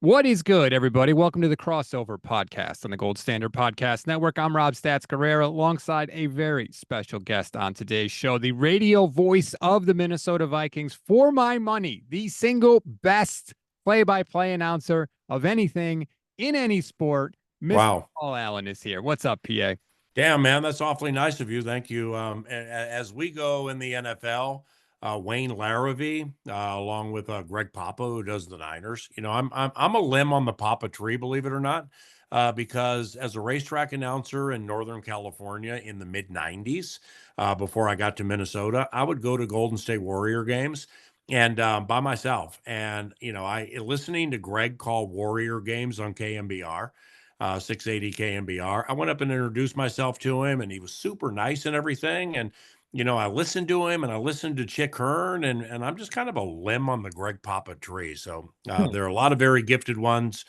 What is good, everybody? Welcome to the Crossover Podcast on the Gold Standard Podcast Network. I'm Rob Stats Guerrero, alongside a very special guest on today's show, the radio voice of the Minnesota Vikings. For my money, the single best play-by-play announcer of anything in any sport, Mr. Wow. Paul Allen is here. What's up, PA? Damn, man, that's awfully nice of you. Thank you. As we go in the NFL, Wayne Larrivee, along with Greg Papa, who does the Niners. I'm a limb on the Papa tree, believe it or not, because as a racetrack announcer in Northern California in the mid '90s, before I got to Minnesota, I would go to Golden State Warrior games and by myself. And I listening to Greg call Warrior games on KMBR. 680 KMBR. I went up and introduced myself to him, and he was super nice and everything. And I listened to him, and I listened to Chick Hearn, and I'm just kind of a limb on the Greg Papa tree. So there are a lot of very gifted ones.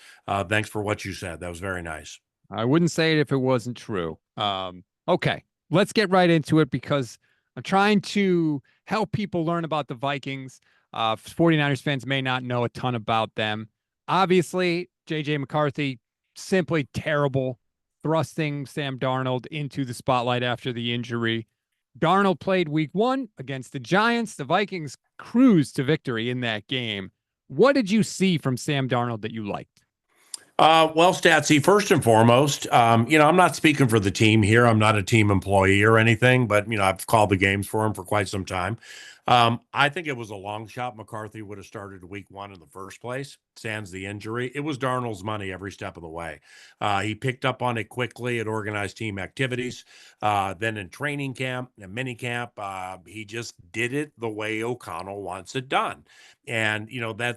Thanks for what you said. That was very nice. I wouldn't say it if it wasn't true. Okay, let's get right into it because I'm trying to help people learn about the Vikings. 49ers fans may not know a ton about them. Obviously, J.J. McCarthy, simply terrible, thrusting Sam Darnold into the spotlight after the injury. Darnold played week 1 against the Giants. The Vikings cruised to victory in that game. What did you see from Sam Darnold that you liked? Well, Statsy, first and foremost, I'm not speaking for the team here. I'm not a team employee or anything, but, I've called the games for him for quite some time. I think it was a long shot. McCarthy would have started week 1 in the first place, sans the injury. It was Darnold's money every step of the way. He picked up on it quickly at organized team activities. Then in training camp and mini camp, he just did it the way O'Connell wants it done. And,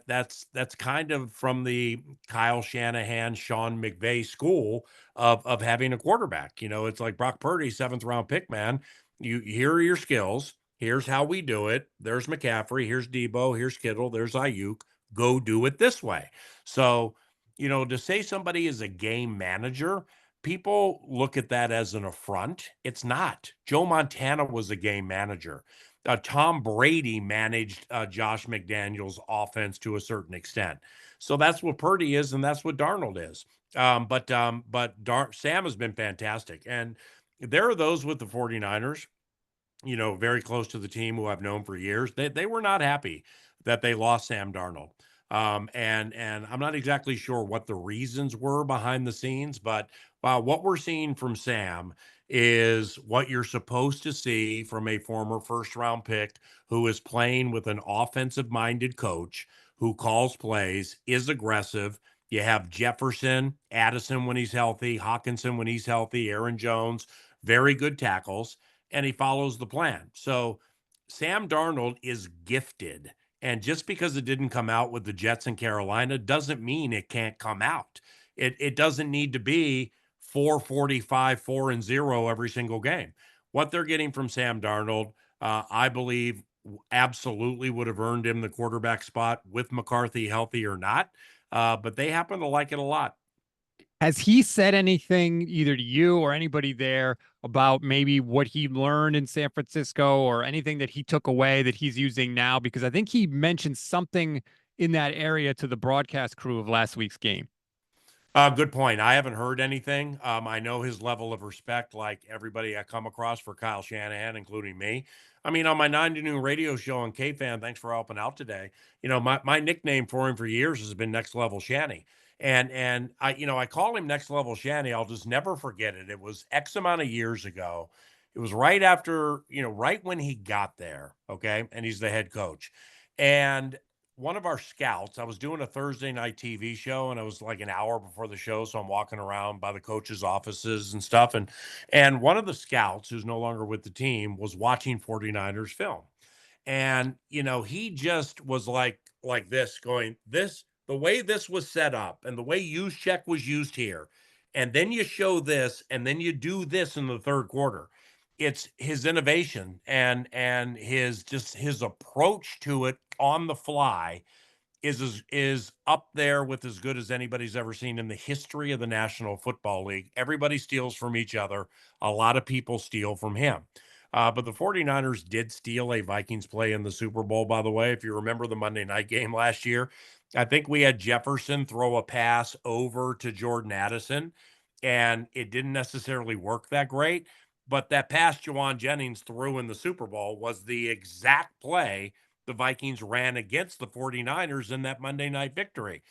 that's kind of from the Kyle Shanahan, Sean McVay school of having a quarterback. It's like Brock Purdy, 7th round pick, man. Here are your skills. Here's how we do it. There's McCaffrey. Here's Debo. Here's Kittle. There's Ayuk. Go do it this way. So, to say somebody is a game manager, people look at that as an affront. It's not. Joe Montana was a game manager. Tom Brady managed Josh McDaniels' offense to a certain extent. So that's what Purdy is, and that's what Darnold is. But Sam has been fantastic. And there are those with the 49ers, very close to the team who I've known for years. They were not happy that they lost Sam Darnold. And I'm not exactly sure what the reasons were behind the scenes, but what we're seeing from Sam is what you're supposed to see from a former first round pick who is playing with an offensive minded coach who calls plays, is aggressive. You have Jefferson, Addison when he's healthy, Hawkinson when he's healthy, Aaron Jones, very good tackles, and he follows the plan. So Sam Darnold is gifted. And just because it didn't come out with the Jets in Carolina doesn't mean it can't come out. It doesn't need to be 445, 4-0 every single game. What they're getting from Sam Darnold, I believe, absolutely would have earned him the quarterback spot with McCarthy healthy or not. But they happen to like it a lot. Has he said anything either to you or anybody there about maybe what he learned in San Francisco or anything that he took away that he's using now? Because I think he mentioned something in that area to the broadcast crew of last week's game. Good point. I haven't heard anything. I know his level of respect, like everybody I come across, for Kyle Shanahan, including me. I mean, on my 9 to noon radio show on K-Fan, thanks for helping out today. My nickname for him for years has been Next Level Shanny. And I call him Next Level Shanny. I'll just never forget it. It was X amount of years ago. It was right after, right when he got there. Okay. And he's the head coach. And one of our scouts, I was doing a Thursday night TV show, and I was like an hour before the show. So I'm walking around by the coaches' offices and stuff. And one of the scouts, who's no longer with the team, was watching 49ers film. And, he just was like this, going, the way this was set up and the way use check was used here. And then you show this, and then you do this in the third quarter. It's his innovation and his approach to it on the fly is up there with as good as anybody's ever seen in the history of the National Football League. Everybody steals from each other. A lot of people steal from him. But the 49ers did steal a Vikings play in the Super Bowl, by the way. If you remember the Monday night game last year, I think we had Jefferson throw a pass over to Jordan Addison, and it didn't necessarily work that great. But that pass Juwan Jennings threw in the Super Bowl was the exact play the Vikings ran against the 49ers in that Monday night victory.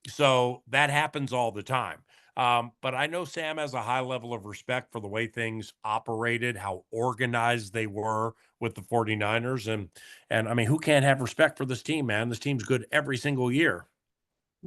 So that happens all the time. But I know Sam has a high level of respect for the way things operated, how organized they were with the 49ers. And I mean, who can't have respect for this team, man? This team's good every single year.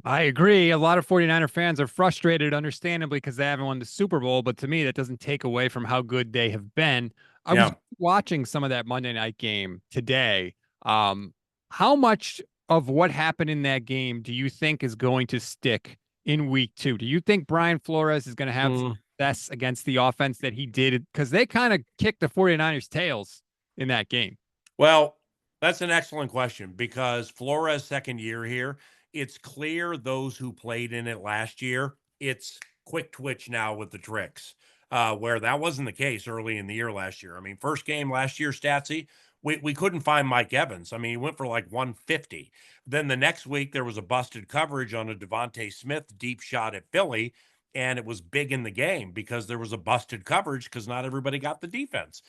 I agree. A lot of 49er fans are frustrated, understandably, because they haven't won the Super Bowl. But to me, that doesn't take away from how good they have been. I was Yeah. watching some of that Monday night game today. How much of what happened in that game do you think is going to stick in week 2? Do you think Brian Flores is going to have Mm. success against the offense that he did? Because they kind of kicked the 49ers' tails in that game. Well, that's an excellent question because Flores' second year here, it's clear those who played in it last year, it's quick twitch now with the tricks, where that wasn't the case early in the year last year. I mean, first game last year, Statsy, we couldn't find Mike Evans. I mean, he went for like 150. Then the next week, there was a busted coverage on a Devontae Smith deep shot at Philly, and it was big in the game because there was a busted coverage because not everybody got the defense.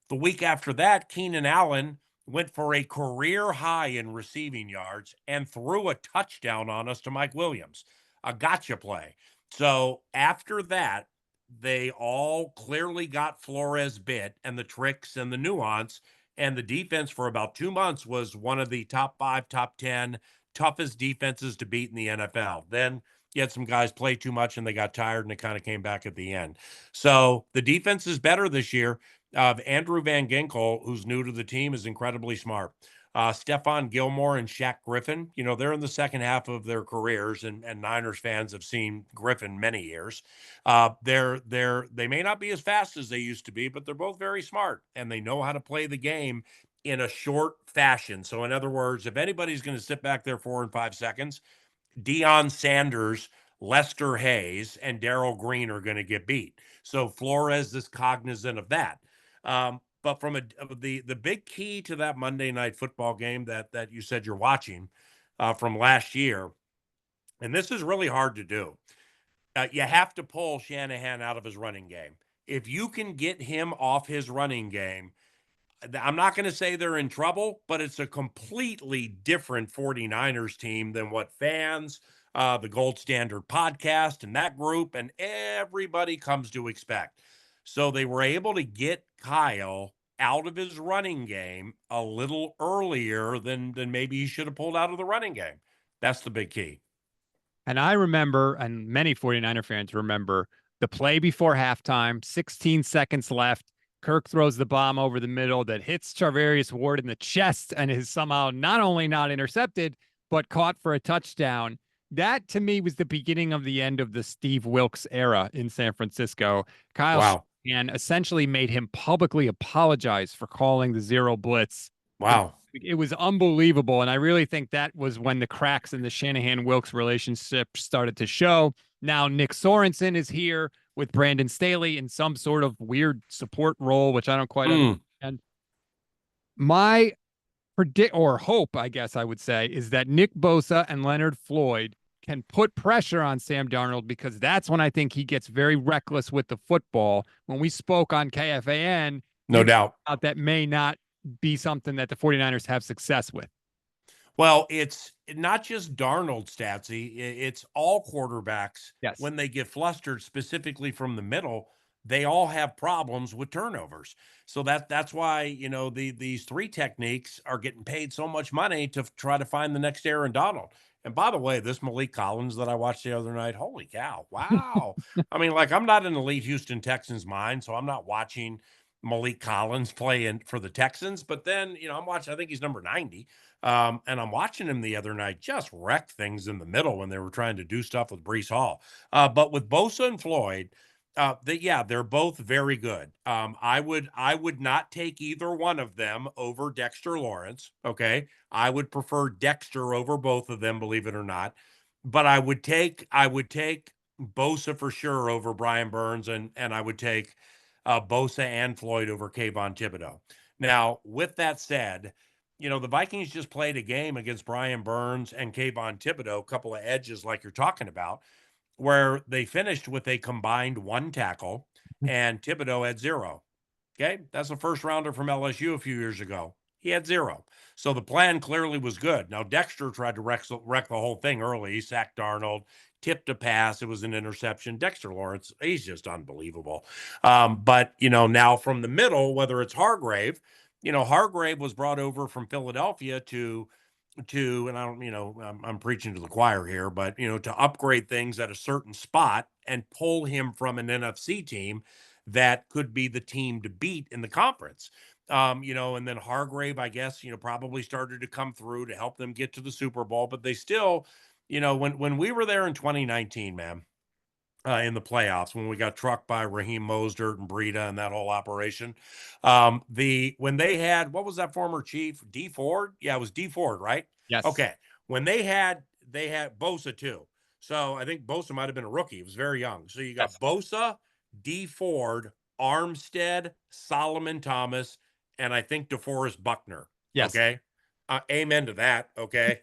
The week after that, Keenan Allen went for a career high in receiving yards and threw a touchdown on us to Mike Williams, a gotcha play. So after that, they all clearly got Flores bit and the tricks and the nuance. And the defense for about 2 months was one of the top 5, top 10 toughest defenses to beat in the NFL. Then you had some guys play too much and they got tired and it kind of came back at the end. So the defense is better this year. Andrew Van Ginkel, who's new to the team, is incredibly smart. Stephon Gilmore and Shaq Griffin, you know, they're in the second half of their careers, and Niners fans have seen Griffin many years. They may not be as fast as they used to be, but they're both very smart and they know how to play the game in a short fashion. So, in other words, if anybody's going to sit back there 4 and 5 seconds, Deion Sanders, Lester Hayes, and Darrell Green are going to get beat. So Flores is cognizant of that. But from the big key to that Monday night football game that you said you're watching from last year, and this is really hard to do. You have to pull Shanahan out of his running game. If you can get him off his running game, I'm not going to say they're in trouble, but it's a completely different 49ers team than what fans, the Gold Standard podcast, and that group, and everybody comes to expect. So they were able to get Kyle out of his running game a little earlier than maybe he should have pulled out of the running game. That's the big key. And I remember, and many 49er fans remember, the play before halftime, 16 seconds left. Kirk throws the bomb over the middle that hits Charvarius Ward in the chest and is somehow not only not intercepted, but caught for a touchdown. That to me was the beginning of the end of the Steve Wilkes era in San Francisco. Kyle Wow. Shanahan essentially made him publicly apologize for calling the zero blitz. Wow. It was unbelievable. And I really think that was when the cracks in the Shanahan Wilkes relationship started to show. Now, Nick Sorensen is here with Brandon Staley in some sort of weird support role, which I don't quite understand. My predict or hope, I guess I would say, is that Nick Bosa and Leonard Floyd can put pressure on Sam Darnold because that's when I think he gets very reckless with the football. When we spoke on KFAN, No doubt. that may not be something that the 49ers have success with. Well, it's not just Darnold, Statsy. It's all quarterbacks. Yes. When they get flustered, specifically from the middle, they all have problems with turnovers. So that's why, you know, these three techniques are getting paid so much money to try to find the next Aaron Donald. And by the way, this Malik Collins that I watched the other night, holy cow, wow. I mean, like, I'm not an elite Houston Texans mind, so I'm not watching Malik Collins playing for the Texans. But then, you know, I'm watching, I think he's number 90. And I'm watching him the other night just wreck things in the middle when they were trying to do stuff with Brees Hall. But with Bosa and Floyd, they're both very good. I would not take either one of them over Dexter Lawrence. Okay, I would prefer Dexter over both of them, believe it or not. But I would take Bosa for sure over Brian Burns, and I would take Bosa and Floyd over Kayvon Thibodeau. Now, with that said, the Vikings just played a game against Brian Burns and Kayvon Thibodeau, a couple of edges like you're talking about, where they finished with a combined 1 tackle and Thibodeau had 0. Okay. That's a first rounder from LSU a few years ago. He had 0. So the plan clearly was good. Now, Dexter tried to wreck the whole thing early. He sacked Darnold, tipped a pass. It was an interception. Dexter Lawrence, he's just unbelievable. But, now from the middle, whether it's Hargrave, Hargrave was brought over from Philadelphia and I don't, I'm preaching to the choir here, but to upgrade things at a certain spot and pull him from an NFC team that could be the team to beat in the conference. And then Hargrave, I guess, probably started to come through to help them get to the Super Bowl, but they still, when we were there in 2019, man, in the playoffs when we got trucked by Raheem Mostert and Breida and that whole operation. When they had, what was that former chief? D Ford? Yeah, it was D Ford, right? Yes. Okay. When they had Bosa too. So I think Bosa might have been a rookie. He was very young. So you got Yes. Bosa, D Ford, Armstead, Solomon Thomas, and I think DeForest Buckner. Yes. Okay. Amen to that. Okay.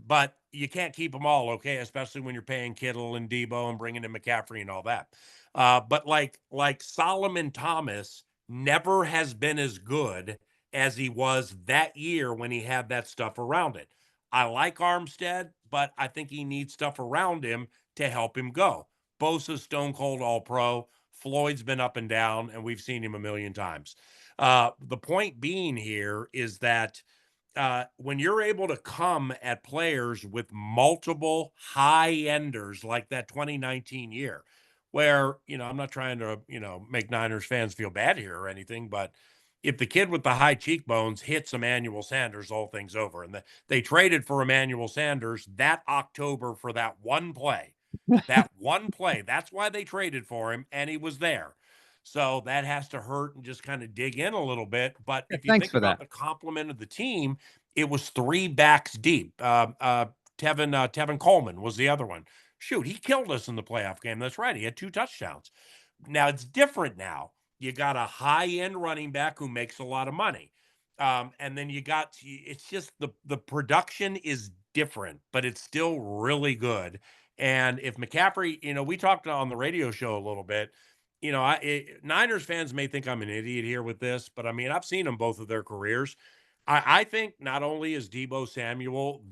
But you can't keep them all, okay, especially when you're paying Kittle and Debo and bringing in McCaffrey and all that. But like Solomon Thomas never has been as good as he was that year when he had that stuff around it. I like Armstead, but I think he needs stuff around him to help him go. Bosa's stone cold all pro. Floyd's been up and down, and we've seen him a million times. The point being here is that when you're able to come at players with multiple high enders like that 2019 year, where, I'm not trying to, make Niners fans feel bad here or anything, but if the kid with the high cheekbones hits Emmanuel Sanders, all things over. And they traded for Emmanuel Sanders that October for that one play. That one play. That's why they traded for him, and he was there. So that has to hurt and just kind of dig in a little bit. But Yeah, if you thanks think for about that. the complement of the team, it was 3 backs deep. Tevin Coleman was the other one. Shoot, he killed us in the playoff game. That's right. He had 2 touchdowns. Now it's different now. You got a high-end running back who makes a lot of money. And then it's just the production is different, but it's still really good. And if McCaffrey, we talked on the radio show a little bit, Niners fans may think I'm an idiot here with this, but I mean, I've seen them both of their careers. I think not only is Debo Samuel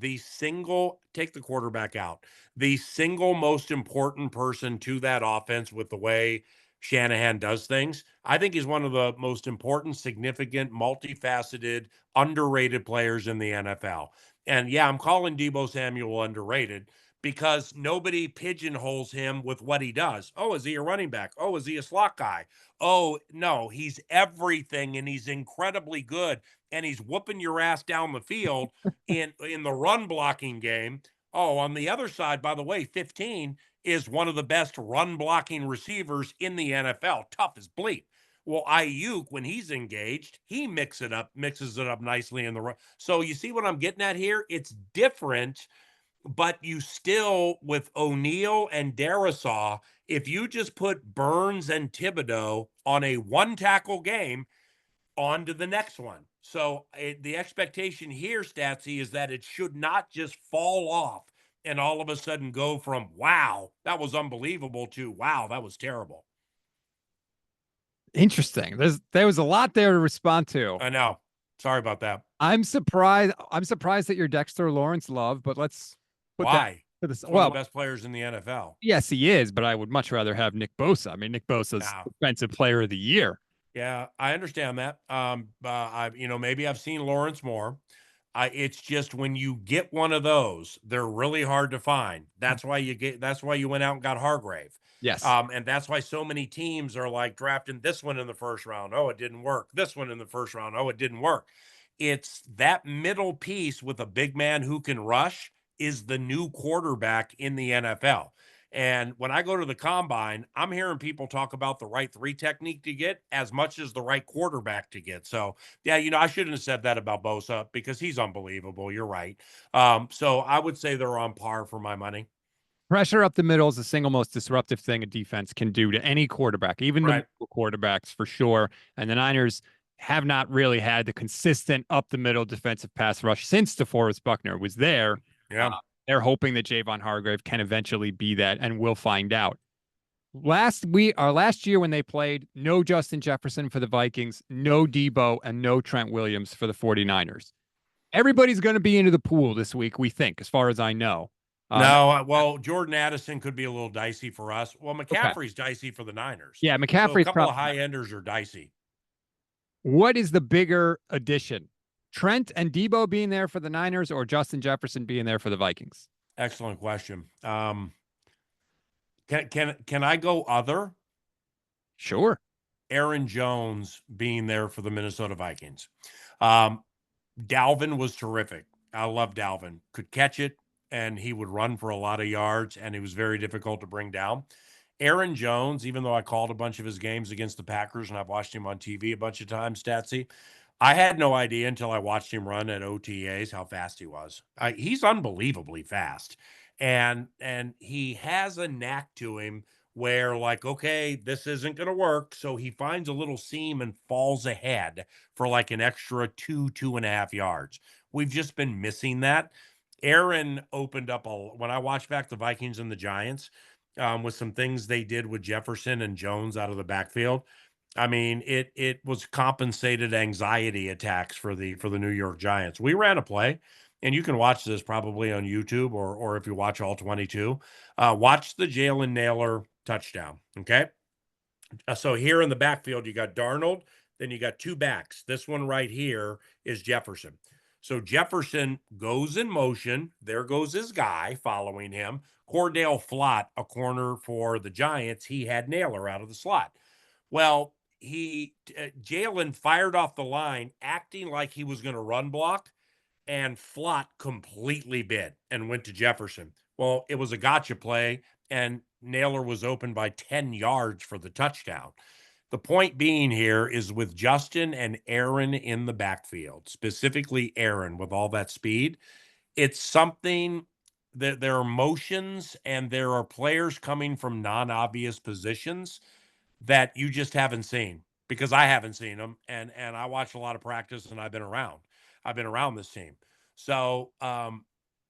take the quarterback out, the single most important person to that offense with the way Shanahan does things. I think he's one of the most important, significant, multifaceted, underrated players in the NFL. And yeah, I'm calling Debo Samuel underrated because nobody pigeonholes him with what he does. Oh, is he a running back? Oh, is he a slot guy? Oh, no, he's everything and he's incredibly good and he's whooping your ass down the field in the run blocking game. Oh, on the other side, by the way, 15 is one of the best run blocking receivers in the NFL. Tough as bleep. Well, Ayuk, when he's engaged, he mixes it up nicely in the run. So you see what I'm getting at here? It's different, but you still, with O'Neal and Darisaw, if you just put Burns and Thibodeau on a 1 tackle game, on to the next one. So the expectation here, Statsy, is that it should not just fall off and all of a sudden go from, wow, that was unbelievable, to, wow, that was terrible. Interesting. There was a lot there to respond to. I know. Sorry about that. I'm surprised. I'm surprised that you're Dexter Lawrence love, but let's put that Why? to this. It's one of the Well, best players in the NFL. yes, he is, but I would much rather have Nick Bosa. I mean, Nick Bosa's Now, defensive player of the year. yeah, I understand that. Maybe I've seen Lawrence more. It's just when you get one of those, they're really hard to find. That's why you went out and got Hargrave. Yes. And that's why so many teams are like drafting this one in the first round. Oh, it didn't work. This one in the first round. Oh, it didn't work. It's that middle piece with a big man who can rush is the new quarterback in the NFL. And when I go to the combine, I'm hearing people talk about the right 3 technique to get as much as the right quarterback to get. So, yeah, I shouldn't have said that about Bosa because he's unbelievable. You're right. So I would say they're on par for my money. Pressure up the middle is the single most disruptive thing a defense can do to any quarterback, even the Right. middle quarterbacks for sure. And the Niners have not really had the consistent up the middle defensive pass rush since DeForest Buckner was there. Yeah. They're hoping that Javon Hargrave can eventually be that, and we'll find out. Last year when they played, no Justin Jefferson for the Vikings, no Debo, and no Trent Williams for the 49ers. Everybody's going to be into the pool this week, we think, as far as I know. No, well, Jordan Addison could be a little dicey for us. Well, Okay. McCaffrey's dicey for the Niners. Yeah, So a McCaffrey's couple of probably. high enders are dicey. What is the bigger addition? Trent and Debo being there for the Niners or Justin Jefferson being there for the Vikings? Excellent question. Can I go other? Sure. Aaron Jones being there for the Minnesota Vikings. Dalvin was terrific. I love Dalvin. Could catch it, and he would run for a lot of yards, and he was very difficult to bring down. Aaron Jones, even though I called a bunch of his games against the Packers and I've watched him on TV a bunch of times, Statsy, I had no idea until I watched him run at OTAs how fast he was. He's unbelievably fast, and he has a knack to him where, like, okay, this isn't going to work, so he finds a little seam and falls ahead for like an extra 2.5 yards. We've just been missing that. Aaron opened up when I watched back the Vikings and the Giants, with some things they did with Jefferson and Jones out of the backfield. I mean, it was compensated anxiety attacks for the New York Giants. We ran a play, and you can watch this probably on YouTube or if you watch all 22, watch the Jalen Naylor touchdown. Okay. So here in the backfield, you got Darnold, then you got two backs. This one right here is Jefferson. So Jefferson goes in motion. There goes his guy following him. Cordell Flott, a corner for the Giants. He had Naylor out of the slot. Well, Jalen fired off the line, acting like he was going to run block, and Flott completely bid and went to Jefferson. Well, it was a gotcha play, and Naylor was open by 10 yards for the touchdown. The point being here is with Justin and Aaron in the backfield, specifically Aaron with all that speed, it's something that there are motions and there are players coming from non-obvious positions that you just haven't seen, because I haven't seen them, and I watched a lot of practice, and I've been around this team. So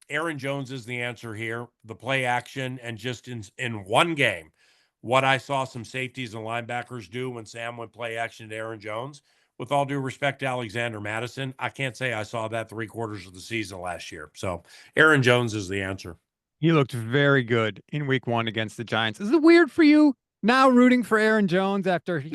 Aaron Jones is the answer here. The play action, and just in one game, what I saw some safeties and linebackers do when Sam went play action to Aaron Jones. With all due respect to Alexander Madison, I can't say I saw that 3/4 of the season last year. So Aaron Jones is the answer. He looked very good in week 1 against the Giants. Is it weird for you now rooting for Aaron Jones after he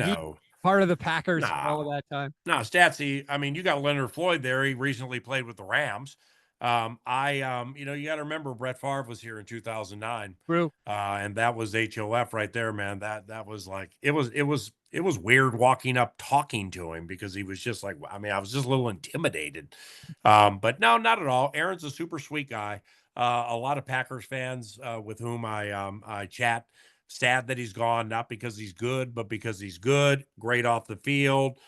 part of the Packers for all that time? No, Statsy. I mean, you got Leonard Floyd there. He recently played with the Rams. You got to remember Brett Favre was here in 2009. True. And that was HOF right there, man. That was like, it was weird walking up talking to him, because he was just like, I mean, I was just a little intimidated. But no, not at all. Aaron's a super sweet guy. A lot of Packers fans with whom I chat, sad that he's gone, not because he's good, but because he's good, great off the field,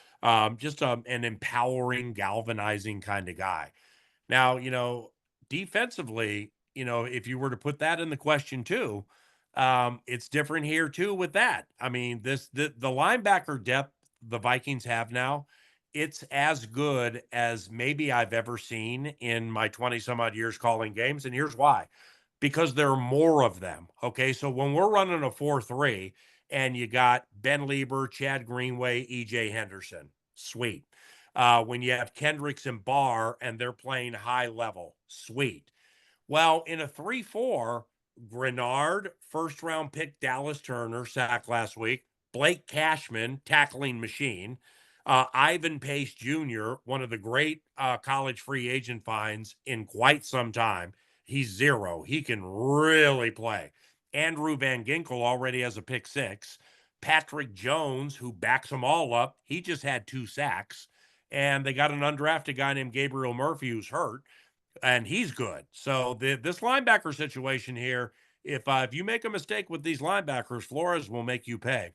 just an empowering, galvanizing kind of guy. Now, defensively, if you were to put that in the question too, it's different here too with that. I mean, the linebacker depth the Vikings have now, it's as good as maybe I've ever seen in my 20 some odd years calling games. And here's why: because there are more of them. Okay. So when we're running a 4-3 and you got Ben Lieber, Chad Greenway, EJ Henderson, sweet. When you have Kendricks and Barr and they're playing high level, sweet. Well, in a 3-4, Grenard, first round pick Dallas Turner, sacked last week. Blake Cashman, tackling machine. Ivan Pace Jr., one of the great college free agent finds in quite some time. He's zero. He can really play. Andrew Van Ginkel already has a pick 6. Patrick Jones, who backs them all up, he just had 2 sacks. And they got an undrafted guy named Gabriel Murphy who's hurt, and he's good. So this linebacker situation here, if you make a mistake with these linebackers, Flores will make you pay.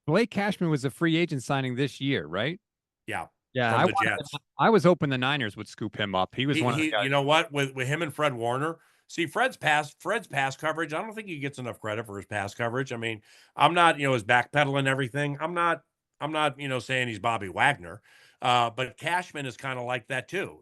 Blake Cashman was a free agent signing this year, right? Yeah. Yeah. From the Jets. I was hoping the Niners would scoop him up. He was one of the guys. You know what? With him and Fred Warner, see, Fred's pass coverage, I don't think he gets enough credit for his pass coverage. I mean, I'm not, his backpedaling everything. I'm not I'm not, saying he's Bobby Wagner. But Cashman is kind of like that too.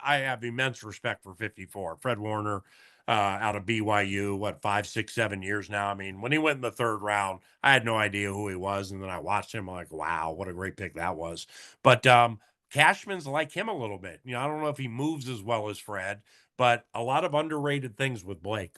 I have immense respect for 54. Fred Warner, out of BYU, what, 5, 6, 7 years now. I mean, when he went in the third round, I had no idea who he was. And then I watched him, I'm like, wow, what a great pick that was. But Cashman's like him a little bit. I don't know if he moves as well as Fred, but a lot of underrated things with Blake.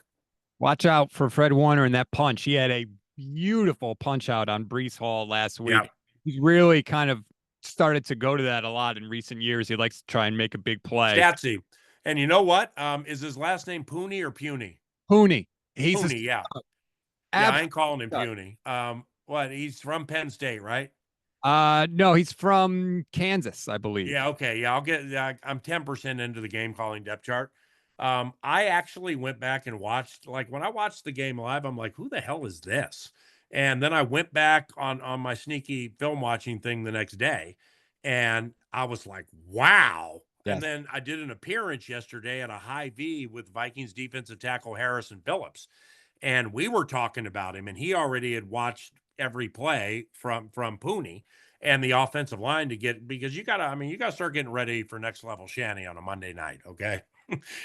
Watch out for Fred Warner and that punch. He had a beautiful punch out on Brees Hall last Yeah. week. He's really kind of started to go to that a lot in recent years. He likes to try and make a big play. Statsy. And you know what? Is his last name Pooney or Puny? Pooney. He's Pooney, yeah. Yeah, I ain't calling him Puny. What? He's from Penn State, right? No, he's from Kansas, I believe. Yeah, okay. Yeah, I'm 10% into the game calling depth chart. I actually went back and watched, like when I watched the game live, I'm like, who the hell is this? And then I went back on my sneaky film watching thing the next day, and I was like, wow. Yes. And then I did an appearance yesterday at a high V with Vikings defensive tackle Harrison Phillips. And we were talking about him, and he already had watched every play from Pooney and the offensive line because you gotta start getting ready for next level Shanny on a Monday night, okay?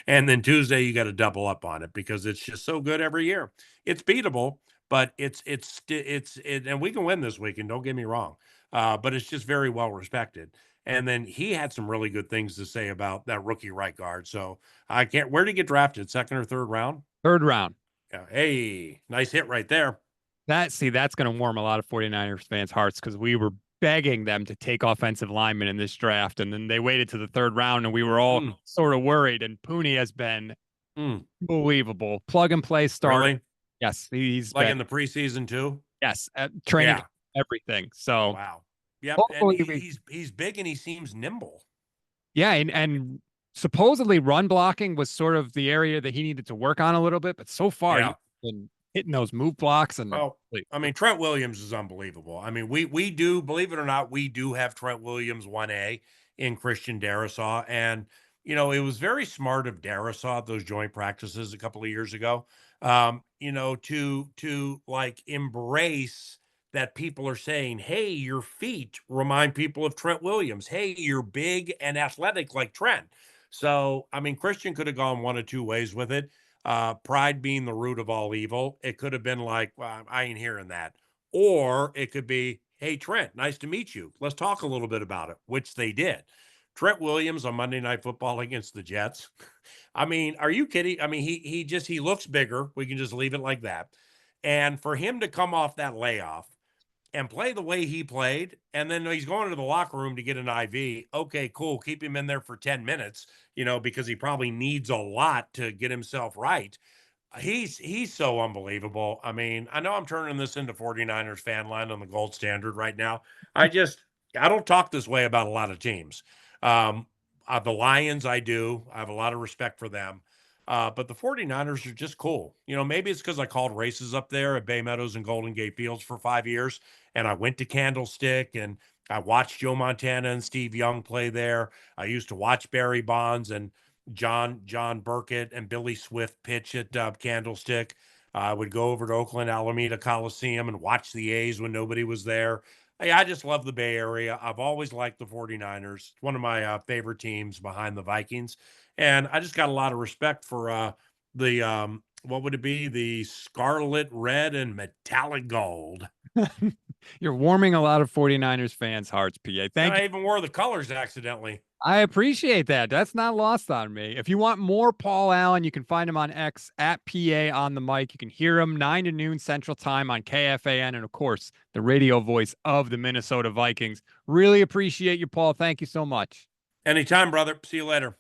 And then Tuesday you got to double up on it because it's just so good every year. It's beatable, but and we can win this weekend. Don't get me wrong, but it's just very well respected. And then he had some really good things to say about that rookie right guard. So I can't. Where did he get drafted? Second or third round? Third round. Yeah. Hey, nice hit right there. That's going to warm a lot of 49ers fans' hearts because we were begging them to take offensive linemen in this draft. And then they waited to the third round and we were all sort of worried. And Pooney has been unbelievable. Plug and play start. Really? Yes. He's like in the preseason too. Yes. Training, everything. So, wow. Yep. And he's big and he seems nimble. Yeah. And supposedly run blocking was sort of the area that he needed to work on a little bit. But so far, he's been hitting those move blocks. And Trent Williams is unbelievable. I mean, we do, believe it or not, we do have Trent Williams 1A in Christian Darrisaw. And, it was very smart of Darrisaw at those joint practices a couple of years ago, to like embrace that people are saying, hey, your feet remind people of Trent Williams. Hey, you're big and athletic like Trent. So, I mean, Christian could have gone one of two ways with it. Pride being the root of all evil. It could have been like, well, I ain't hearing that. Or it could be, hey, Trent, nice to meet you. Let's talk a little bit about it, which they did. Trent Williams on Monday Night Football against the Jets. I mean, are you kidding? I mean, he looks bigger. We can just leave it like that. And for him to come off that layoff and play the way he played, and then he's going to the locker room to get an IV. Okay, cool. Keep him in there for 10 minutes, because he probably needs a lot to get himself right. He's so unbelievable. I mean, I know I'm turning this into 49ers fan line on the gold standard right now. I don't talk this way about a lot of teams. The Lions, I do. I have a lot of respect for them. But the 49ers are just cool. Maybe it's because I called races up there at Bay Meadows and Golden Gate Fields for 5 years. And I went to Candlestick and I watched Joe Montana and Steve Young play there. I used to watch Barry Bonds and John Burkett and Billy Swift pitch at Candlestick. I would go over to Oakland Alameda Coliseum and watch the A's when nobody was there. Hey, I just love the Bay Area. I've always liked the 49ers. One of my favorite teams behind the Vikings. And I just got a lot of respect for the what would it be? The scarlet, red, and metallic gold. You're warming a lot of 49ers fans' hearts, PA. Thank you. I even wore the colors accidentally. I appreciate that. That's not lost on me. If you want more Paul Allen, you can find him on X at PA on the mic. You can hear him 9 to noon Central Time on KFAN and, of course, the radio voice of the Minnesota Vikings. Really appreciate you, Paul. Thank you so much. Anytime, brother. See you later.